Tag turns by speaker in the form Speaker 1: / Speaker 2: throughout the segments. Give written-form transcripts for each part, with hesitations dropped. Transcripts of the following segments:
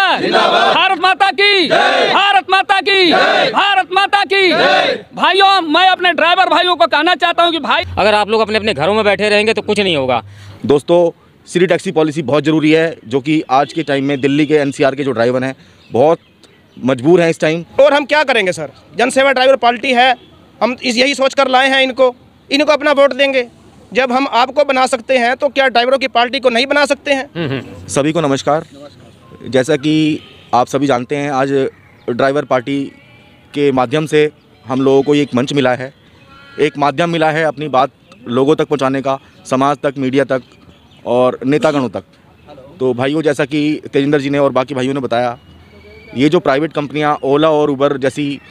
Speaker 1: भारत माता की, भारत माता की, भारत माता की। भाइयों, मैं अपने ड्राइवर भाइयों को कहना चाहता हूं कि भाई,
Speaker 2: अगर आप लोग अपने अपने घरों में बैठे रहेंगे तो कुछ नहीं होगा।
Speaker 3: दोस्तों, फ्री टैक्सी पॉलिसी बहुत ज़रूरी है, जो कि आज के टाइम में दिल्ली के एनसीआर के जो ड्राइवर हैं बहुत मजबूर हैं इस टाइम।
Speaker 4: और हम क्या करेंगे सर, जनसेवा ड्राइवर पार्टी है, हम यही सोच कर लाए हैं इनको अपना वोट देंगे। जब हम आपको बना सकते हैं तो क्या ड्राइवरों की पार्टी को नहीं बना सकते हैं?
Speaker 3: सभी को नमस्कार। जैसा कि आप सभी जानते हैं, आज ड्राइवर पार्टी के माध्यम से हम लोगों को एक मंच मिला है, एक माध्यम मिला है अपनी बात लोगों तक पहुंचाने का, समाज तक, मीडिया तक और नेतागणों तक। तो भाइयों, जैसा कि तेजिंदर जी ने और बाकी भाइयों ने बताया, ये जो प्राइवेट कंपनियां ओला और उबर जैसी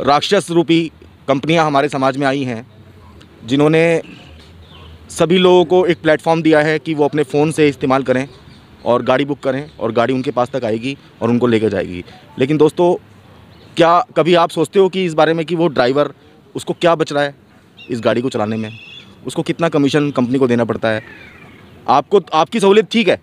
Speaker 3: राक्षस रूपी कंपनियां हमारे समाज में आई हैं, जिन्होंने सभी लोगों को एक प्लेटफॉर्म दिया है कि वो अपने फ़ोन से इस्तेमाल करें और गाड़ी बुक करें और गाड़ी उनके पास तक आएगी और उनको लेकर जाएगी। लेकिन दोस्तों, क्या कभी आप सोचते हो कि इस बारे में कि वो ड्राइवर, उसको क्या बच रहा है इस गाड़ी को चलाने में, उसको कितना कमीशन कंपनी को देना पड़ता है? आपको, आपकी सहूलियत ठीक है,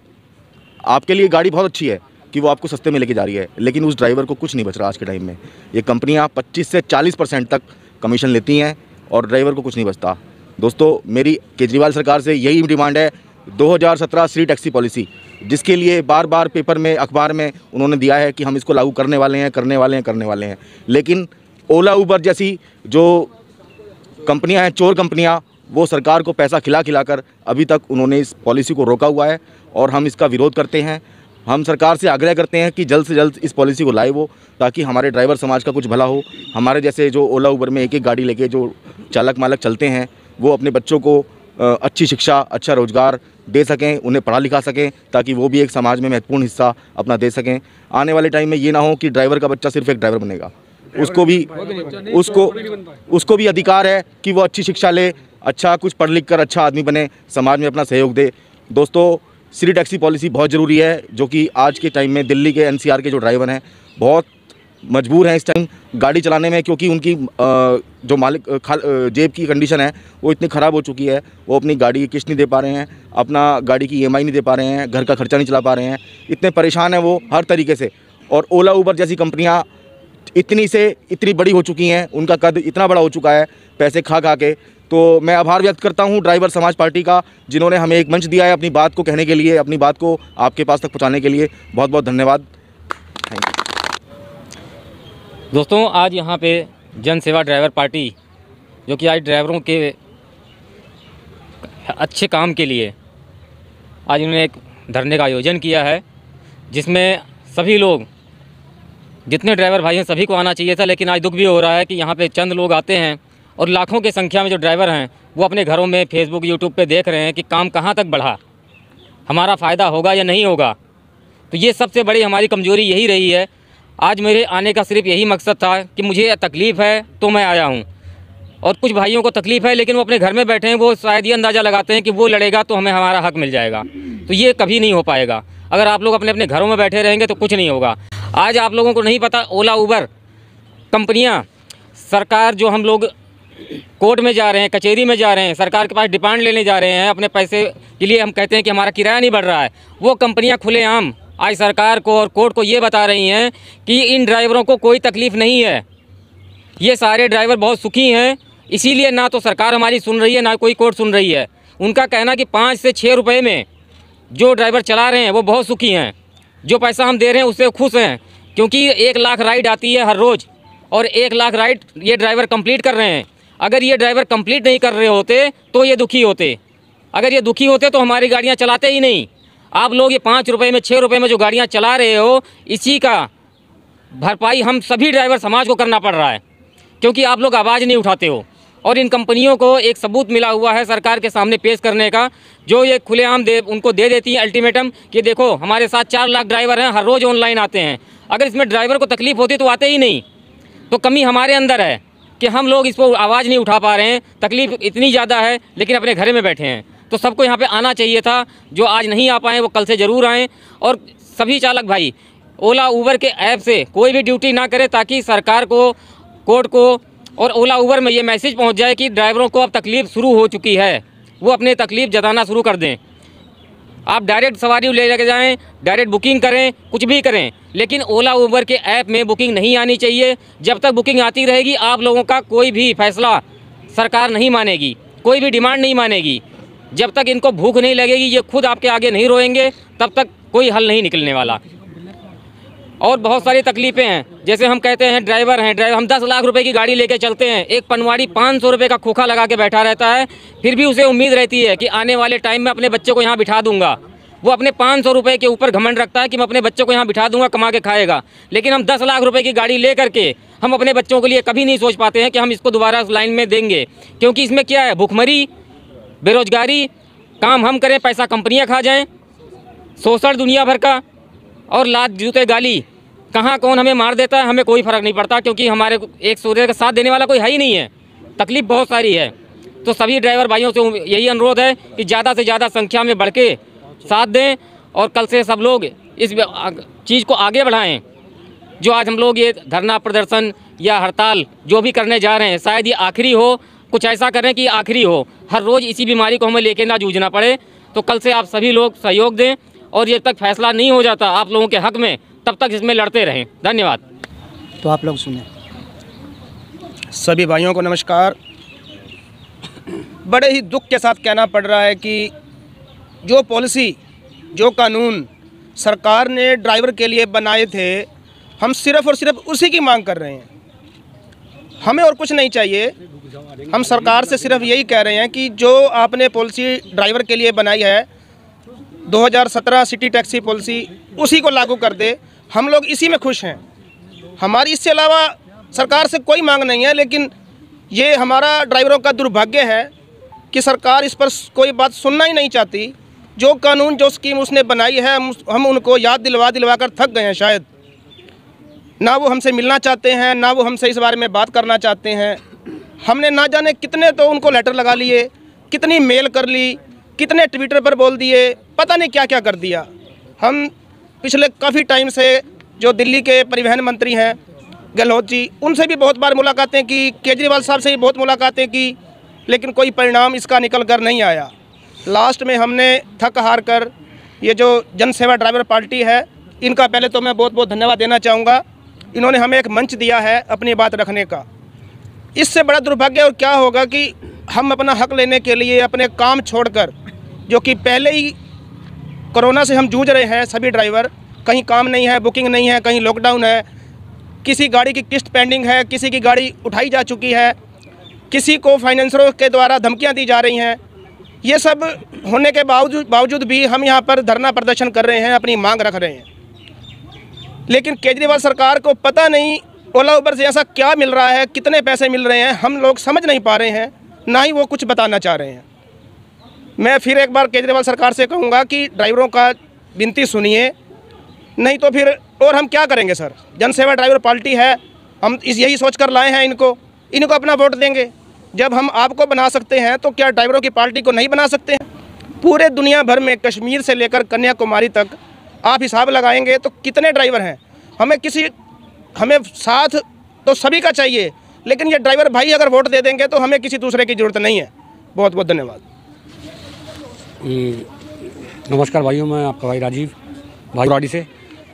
Speaker 3: आपके लिए गाड़ी बहुत अच्छी है कि वो आपको सस्ते में लेके जा रही है, लेकिन उस ड्राइवर को कुछ नहीं बच रहा। आज के टाइम में ये कंपनियां 25 से 40% तक कमीशन लेती हैं और ड्राइवर को कुछ नहीं बचता। दोस्तों, मेरी केजरीवाल सरकार से यही डिमांड है, 2017 फ्री टैक्सी पॉलिसी, जिसके लिए बार बार पेपर में, अखबार में उन्होंने दिया है कि हम इसको लागू करने वाले हैं। लेकिन ओला उबर जैसी जो कंपनियां हैं, चोर कंपनियां, वो सरकार को पैसा खिला कर अभी तक उन्होंने इस पॉलिसी को रोका हुआ है और हम इसका विरोध करते हैं। हम सरकार से आग्रह करते हैं कि जल्द से जल्द इस पॉलिसी को लाए वो, ताकि हमारे ड्राइवर समाज का कुछ भला हो। हमारे जैसे जो ओला उबर में एक गाड़ी लेके जो चालक मालक चलते हैं, वो अपने बच्चों को अच्छी शिक्षा, अच्छा रोज़गार दे सकें, उन्हें पढ़ा लिखा सकें, ताकि वो भी एक समाज में महत्वपूर्ण हिस्सा अपना दे सकें। आने वाले टाइम में ये ना हो कि ड्राइवर का बच्चा सिर्फ एक ड्राइवर बनेगा, उसको भी अधिकार है कि वो अच्छी शिक्षा ले, अच्छा कुछ पढ़ लिख कर अच्छा आदमी बने, समाज में अपना सहयोग दे। दोस्तों, फ्री टैक्सी पॉलिसी बहुत ज़रूरी है, जो कि आज के टाइम में दिल्ली के एनसीआर के जो ड्राइवर हैं बहुत मजबूर हैं इस टाइम गाड़ी चलाने में, क्योंकि उनकी जो मालिक जेब की कंडीशन है वो इतनी ख़राब हो चुकी है, वो अपनी गाड़ी की किस्त नहीं दे पा रहे हैं, अपना गाड़ी की EMI नहीं दे पा रहे हैं, घर का खर्चा नहीं चला पा रहे हैं, इतने परेशान हैं वो हर तरीके से। और ओला उबर जैसी कंपनियां इतनी बड़ी हो चुकी हैं, उनका कद इतना बड़ा हो चुका है पैसे खा के। तो मैं आभार व्यक्त करता हूं ड्राइवर समाज पार्टी का, जिन्होंने हमें एक मंच दिया है अपनी बात को कहने के लिए, अपनी बात को आपके पास तक पहुँचाने के लिए। बहुत बहुत धन्यवाद। Thank you.
Speaker 2: दोस्तों, आज यहाँ पे जन सेवा ड्राइवर पार्टी, जो कि आज ड्राइवरों के अच्छे काम के लिए आज उन्होंने एक धरने का आयोजन किया है, जिसमें सभी लोग, जितने ड्राइवर भाई हैं सभी को आना चाहिए था। लेकिन आज दुख भी हो रहा है कि यहाँ पे चंद लोग आते हैं और लाखों की संख्या में जो ड्राइवर हैं वो अपने घरों में फेसबुक, यूट्यूब पे देख रहे हैं कि काम कहाँ तक बढ़ा, हमारा फ़ायदा होगा या नहीं होगा। तो ये सबसे बड़ी हमारी कमज़ोरी यही रही है। आज मेरे आने का सिर्फ यही मकसद था कि मुझे तकलीफ़ है तो मैं आया हूँ, और कुछ भाइयों को तकलीफ़ है लेकिन वो अपने घर में बैठे हैं, वो शायद ये अंदाज़ा लगाते हैं कि वो लड़ेगा तो हमें हमारा हक मिल जाएगा। तो ये कभी नहीं हो पाएगा। अगर आप लोग अपने अपने घरों में बैठे रहेंगे तो कुछ नहीं होगा। आज आप लोगों को नहीं पता, ओला उबर कंपनियाँ, सरकार, जो हम लोग कोर्ट में जा रहे हैं, कचहरी में जा रहे हैं, सरकार के पास डिमांड लेने जा रहे हैं अपने पैसे के लिए, हम कहते हैं कि हमारा किराया नहीं बढ़ रहा है, वो कंपनियाँ खुलेआम आज सरकार को और कोर्ट को ये बता रही हैं कि इन ड्राइवरों को कोई तकलीफ़ नहीं है, ये सारे ड्राइवर बहुत सुखी हैं। इसीलिए ना तो सरकार हमारी सुन रही है, ना कोई कोर्ट सुन रही है। उनका कहना कि 5 से 6 रुपये में जो ड्राइवर चला रहे हैं वो बहुत सुखी हैं, जो पैसा हम दे रहे हैं उससे खुश हैं, क्योंकि 1 लाख राइड आती है हर रोज़ और 1 लाख राइड ये ड्राइवर कंप्लीट कर रहे हैं। अगर ये ड्राइवर कंप्लीट नहीं कर रहे होते तो ये दुखी होते, अगर ये दुखी होते तो हमारी गाड़ियाँ चलाते ही नहीं। आप लोग ये 5 रुपये में, 6 रुपये में जो गाड़ियाँ चला रहे हो, इसी का भरपाई हम सभी ड्राइवर समाज को करना पड़ रहा है, क्योंकि आप लोग आवाज़ नहीं उठाते हो। और इन कंपनियों को एक सबूत मिला हुआ है सरकार के सामने पेश करने का, जो ये खुलेआम उनको दे देती है अल्टीमेटम कि देखो हमारे साथ 4 लाख ड्राइवर हैं, हर रोज़ ऑनलाइन आते हैं। अगर इसमें ड्राइवर को तकलीफ़ होती तो आते ही नहीं। तो कमी हमारे अंदर है कि हम लोग इस पर आवाज़ नहीं उठा पा रहे हैं। तकलीफ़ इतनी ज़्यादा है लेकिन अपने घर में बैठे हैं। तो सबको यहाँ पे आना चाहिए था, जो आज नहीं आ पाए वो कल से ज़रूर आएँ। और सभी चालक भाई ओला उबर के ऐप से कोई भी ड्यूटी ना करें, ताकि सरकार को, कोर्ट को और ओला उबर में ये मैसेज पहुँच जाए कि ड्राइवरों को अब तकलीफ़ शुरू हो चुकी है, वो अपने तकलीफ़ जताना शुरू कर दें। आप डायरेक्ट सवारी ले लेके जाएं, डायरेक्ट बुकिंग करें, कुछ भी करें, लेकिन ओला उबर के ऐप में बुकिंग नहीं आनी चाहिए। जब तक बुकिंग आती रहेगी आप लोगों का कोई भी फैसला सरकार नहीं मानेगी, कोई भी डिमांड नहीं मानेगी। जब तक इनको भूख नहीं लगेगी, ये खुद आपके आगे नहीं रोएंगे, तब तक कोई हल नहीं निकलने वाला। और बहुत सारी तकलीफ़ें हैं, जैसे हम कहते हैं ड्राइवर हम 10 लाख रुपए की गाड़ी लेके चलते हैं, एक पनवाड़ी 500 रुपये का खोखा लगा के बैठा रहता है, फिर भी उसे उम्मीद रहती है कि आने वाले टाइम में अपने बच्चे को यहाँ बिठा दूंगा। वो अपने 500 रुपये के ऊपर घमंड रखता है कि मैं अपने बच्चे को यहाँ बिठा दूंगा, कमा के खाएगा। लेकिन हम 10 लाख रुपए की गाड़ी ले करके हम अपने बच्चों के लिए कभी नहीं सोच पाते हैं कि हम इसको दोबारा उस लाइन में देंगे, क्योंकि इसमें क्या है, भुखमरी, बेरोजगारी, काम हम करें पैसा कंपनियाँ खा जाएँ, शोषण दुनिया भर का, और लात जूते गाली। कहाँ कौन हमें मार देता है हमें कोई फ़र्क नहीं पड़ता, क्योंकि हमारे एक सूर्य का साथ देने वाला कोई है ही नहीं है। तकलीफ़ बहुत सारी है। तो सभी ड्राइवर भाइयों से यही अनुरोध है कि ज़्यादा से ज़्यादा संख्या में बढ़ के साथ दें, और कल से सब लोग इस चीज़ को आगे बढ़ाएं। जो आज हम लोग ये धरना प्रदर्शन या हड़ताल जो भी करने जा रहे हैं, शायद ये आखिरी हो, कुछ ऐसा करें कि आखिरी हो, हर रोज़ इसी बीमारी को हमें लेके ना जूझना पड़े। तो कल से आप सभी लोग सहयोग दें, और जब तक फैसला नहीं हो जाता आप लोगों के हक़ में, तब तक इसमें लड़ते रहें। धन्यवाद।
Speaker 5: तो आप लोग सुने।
Speaker 4: सभी भाइयों को नमस्कार। बड़े ही दुख के साथ कहना पड़ रहा है कि जो पॉलिसी, जो कानून सरकार ने ड्राइवर के लिए बनाए थे, हम सिर्फ़ और सिर्फ उसी की मांग कर रहे हैं। हमें और कुछ नहीं चाहिए। हम सरकार से सिर्फ यही कह रहे हैं कि जो आपने पॉलिसी ड्राइवर के लिए बनाई है 2017 सिटी टैक्सी पॉलिसी, उसी को लागू कर दे। हम लोग इसी में खुश हैं। हमारी इससे अलावा सरकार से कोई मांग नहीं है। लेकिन ये हमारा ड्राइवरों का दुर्भाग्य है कि सरकार इस पर कोई बात सुनना ही नहीं चाहती। जो कानून, जो स्कीम उसने बनाई है, हम उनको याद दिलवा कर थक गए हैं शायद। ना वो हमसे मिलना चाहते हैं, ना वो हमसे इस बारे में बात करना चाहते हैं। हमने ना जाने कितने तो उनको लेटर लगा लिए, कितनी मेल कर ली, कितने ट्विटर पर बोल दिए, पता नहीं क्या क्या कर दिया। हम पिछले काफ़ी टाइम से जो दिल्ली के परिवहन मंत्री हैं गहलोत जी, उनसे भी बहुत बार मुलाकातें की, केजरीवाल साहब से भी बहुत मुलाकातें की, लेकिन कोई परिणाम इसका निकल कर नहीं आया। लास्ट में हमने थक हार कर, ये जो जन सेवा ड्राइवर पार्टी है, इनका पहले तो मैं बहुत बहुत धन्यवाद देना चाहूँगा। इन्होंने हमें एक मंच दिया है अपनी बात रखने का। इससे बड़ा दुर्भाग्य और क्या होगा कि हम अपना हक लेने के लिए अपने काम छोड़कर, जो कि पहले ही कोरोना से हम जूझ रहे हैं सभी ड्राइवर, कहीं काम नहीं है, बुकिंग नहीं है, कहीं लॉकडाउन है, किसी गाड़ी की किस्त पेंडिंग है, किसी की गाड़ी उठाई जा चुकी है, किसी को फाइनेंसरों के द्वारा धमकियां दी जा रही हैं। ये सब होने के बावजूद भी हम यहाँ पर धरना प्रदर्शन कर रहे हैं, अपनी मांग रख रहे हैं। लेकिन केजरीवाल सरकार को पता नहीं ओला उबर से ऐसा क्या मिल रहा है, कितने पैसे मिल रहे हैं, हम लोग समझ नहीं पा रहे हैं, ना ही वो कुछ बताना चाह रहे हैं। मैं फिर एक बार केजरीवाल सरकार से कहूँगा कि ड्राइवरों का विनती सुनिए, नहीं तो फिर और हम क्या करेंगे सर। जन सेवा ड्राइवर पार्टी है, हम यही सोच कर लाए हैं इनको अपना वोट देंगे। जब हम आपको बना सकते हैं तो क्या ड्राइवरों की पार्टी को नहीं बना सकते हैं? पूरे दुनिया भर में कश्मीर से लेकर कन्याकुमारी तक आप हिसाब लगाएंगे तो कितने ड्राइवर हैं। हमें साथ तो सभी का चाहिए, लेकिन ये ड्राइवर भाई अगर वोट दे देंगे तो हमें किसी दूसरे की ज़रूरत नहीं है। बहुत बहुत धन्यवाद।
Speaker 6: नमस्कार भाइयों, मैं आपका भाई राजीव भाई से।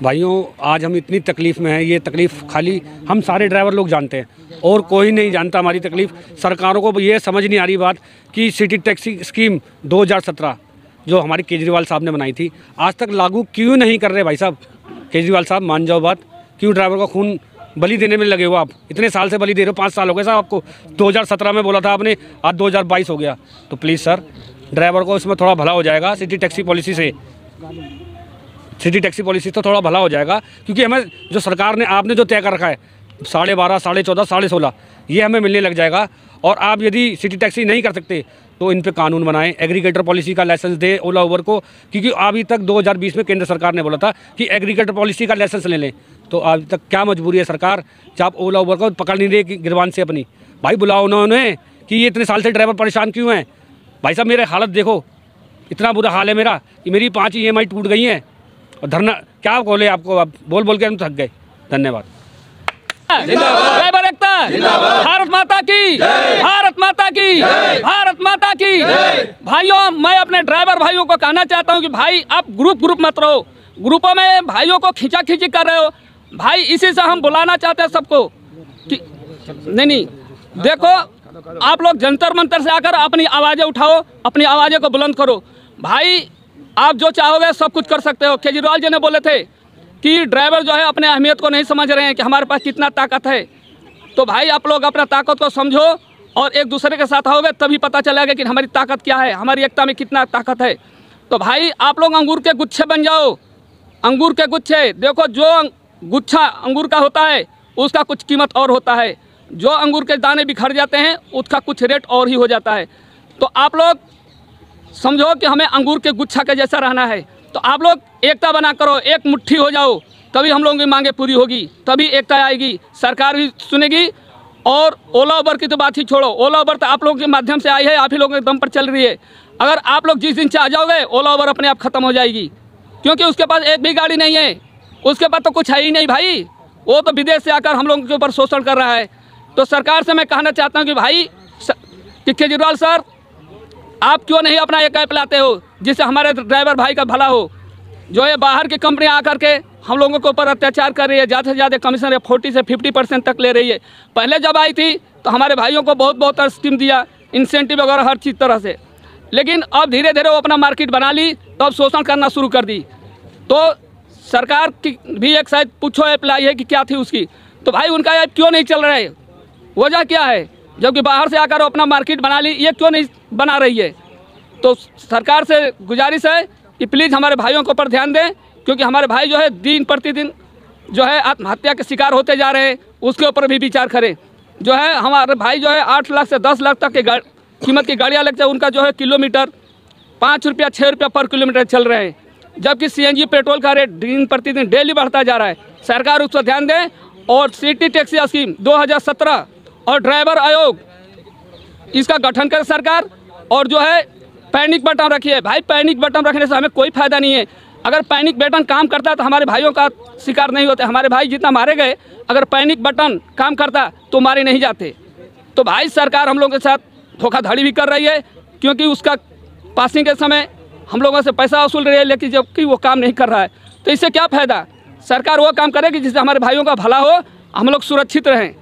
Speaker 6: भाइयों, आज हम इतनी तकलीफ़ में हैं, ये तकलीफ़ खाली हम सारे ड्राइवर लोग जानते हैं और कोई नहीं जानता हमारी तकलीफ़। सरकारों को ये समझ नहीं आ रही बात कि सिटी टैक्सी स्कीम 2017 जो हमारी केजरीवाल साहब ने बनाई थी, आज तक लागू क्यों नहीं कर रहे। भाई साहब, केजरीवाल साहब मान जाओ बात, क्यों ड्राइवर का खून बलि देने में लगे हो आप? इतने साल से बलि दे रहे हो, 5 साल हो गए साहब आपको। 2017 में बोला था आपने, आज 2022 हो गया। तो प्लीज़ सर, ड्राइवर को इसमें थोड़ा भला हो जाएगा। सिटी टैक्सी पॉलिसी तो थोड़ा भला हो जाएगा, क्योंकि हमें जो सरकार ने, आपने जो तय कर रखा है 12.5, 14.5, 16.5, ये हमें मिलने लग जाएगा। और आप यदि सिटी टैक्सी नहीं कर सकते तो इन पे कानून बनाएं, एग्रीगेटर पॉलिसी का लाइसेंस दे ओला उबर को, क्योंकि अभी तक 2020 में केंद्र सरकार ने बोला था कि एग्रीगेटर पॉलिसी का लाइसेंस ले लें। तो अभी तक क्या मजबूरी है सरकार, जब आप ओला उबर को पकड़ नहीं रहे गिरबान से अपनी। भाई बुलाओ उन्होंने कि ये इतने साल से ड्राइवर परेशान क्यों हैं। भाई साहब, मेरे हालत देखो, इतना बुरा हाल है मेरा कि मेरी 5 EMI टूट गई हैं। और धरना क्या बोले आपको, आप बोल के हम थक गए। धन्यवाद।
Speaker 1: ड्राइवर एकता, भारत माता की, भारत माता की, भारत माता की। भाइयों, मैं अपने ड्राइवर भाइयों को कहना चाहता हूँ कि भाई आप ग्रुप मत रहो, ग्रुपों में भाइयों को खींची कर रहे हो भाई। इसी से हम बुलाना चाहते हैं सबको कि नहीं, देखो आप लोग जंतर मंतर से आकर अपनी आवाज़ें उठाओ, अपनी आवाज़ें को बुलंद करो भाई। आप जो चाहोगे सब कुछ कर सकते हो। केजरीवाल जी ने बोले थे कि ड्राइवर जो है अपने अहमियत को नहीं समझ रहे हैं कि हमारे पास कितना ताकत है। तो भाई आप लोग अपना ताकत को समझो और एक दूसरे के साथ आओगे तभी पता चलेगा कि हमारी ताकत क्या है, हमारी एकता में कितना ताकत है। तो भाई आप लोग अंगूर के गुच्छे बन जाओ, अंगूर के गुच्छे। देखो जो गुच्छा अंगूर का होता है उसका कुछ कीमत और होता है, जो अंगूर के दाने बिखर जाते हैं उसका कुछ रेट और ही हो जाता है। तो आप लोग समझो कि हमें अंगूर के गुच्छा के जैसा रहना है। तो आप लोग एकता बना करो, एक मुट्ठी हो जाओ, तभी हम लोगों की मांगे पूरी होगी, तभी एकता आएगी, सरकार भी सुनेगी। और ओला उबर की तो बात ही छोड़ो, ओला उबर तो आप लोगों के माध्यम से आई है, आप ही लोगों के दम पर चल रही है। अगर आप लोग जिस दिन से आ जाओगे ओला उबर अपने आप ख़त्म हो जाएगी, क्योंकि उसके पास एक भी गाड़ी नहीं है, उसके पास तो कुछ है ही नहीं भाई। वो तो विदेश से आकर हम लोगों के ऊपर शोषण कर रहा है। तो सरकार से मैं कहना चाहता हूँ कि भाई कि केजरीवाल सर, आप क्यों नहीं अपना एक ऐप लाते हो जिससे हमारे ड्राइवर भाई का भला हो। जो ये बाहर की कंपनियां आकर के हम लोगों के ऊपर अत्याचार कर रही है, ज़्यादा से ज़्यादा कमीशन 40 से 50% तक ले रही है। पहले जब आई थी तो हमारे भाइयों को बहुत स्कीम दिया, इंसेंटिव वगैरह हर चीज़ तरह से, लेकिन अब धीरे धीरे वो अपना मार्केट बना ली तो अब शोषण करना शुरू कर दी। तो सरकार की भी एक शायद पूछो ऐप लाई है कि क्या थी उसकी, तो भाई उनका ऐप क्यों नहीं चल रहा है, वजह क्या है? जबकि बाहर से आकर अपना मार्केट बना ली, ये क्यों नहीं बना रही है? तो सरकार से गुजारिश है कि प्लीज़ हमारे भाइयों के ऊपर ध्यान दें, क्योंकि हमारे भाई जो है दिन प्रतिदिन जो है आत्महत्या के शिकार होते जा रहे हैं, उसके ऊपर भी विचार करें। जो है हमारे भाई जो है 8 लाख से 10 लाख तक के कीमत की गाड़ियाँ लगता है, उनका जो है किलोमीटर 5 रुपया 6 रुपया पर किलोमीटर चल रहे हैं, जबकि CNG पेट्रोल का रेट दिन प्रतिदिन डेली बढ़ता जा रहा है। सरकार उस पर ध्यान दें। और सिटी टैक्सी स्कीम 2017 और ड्राइवर आयोग इसका गठन करे सरकार, और जो है पैनिक बटन रखिए। भाई पैनिक बटन रखने से हमें कोई फ़ायदा नहीं है। अगर पैनिक बटन काम करता तो हमारे भाइयों का शिकार नहीं होते। हमारे भाई जितना मारे गए, अगर पैनिक बटन काम करता तो मारे नहीं जाते। तो भाई सरकार हम लोगों के साथ धोखाधड़ी भी कर रही है, क्योंकि उसका पासिंग के समय हम लोगों से पैसा वसूल रही है, लेकिन जबकि वो काम नहीं कर रहा है। तो इससे क्या फ़ायदा? सरकार वो काम करेगी जिससे हमारे भाइयों का भला हो, हम लोग सुरक्षित रहें।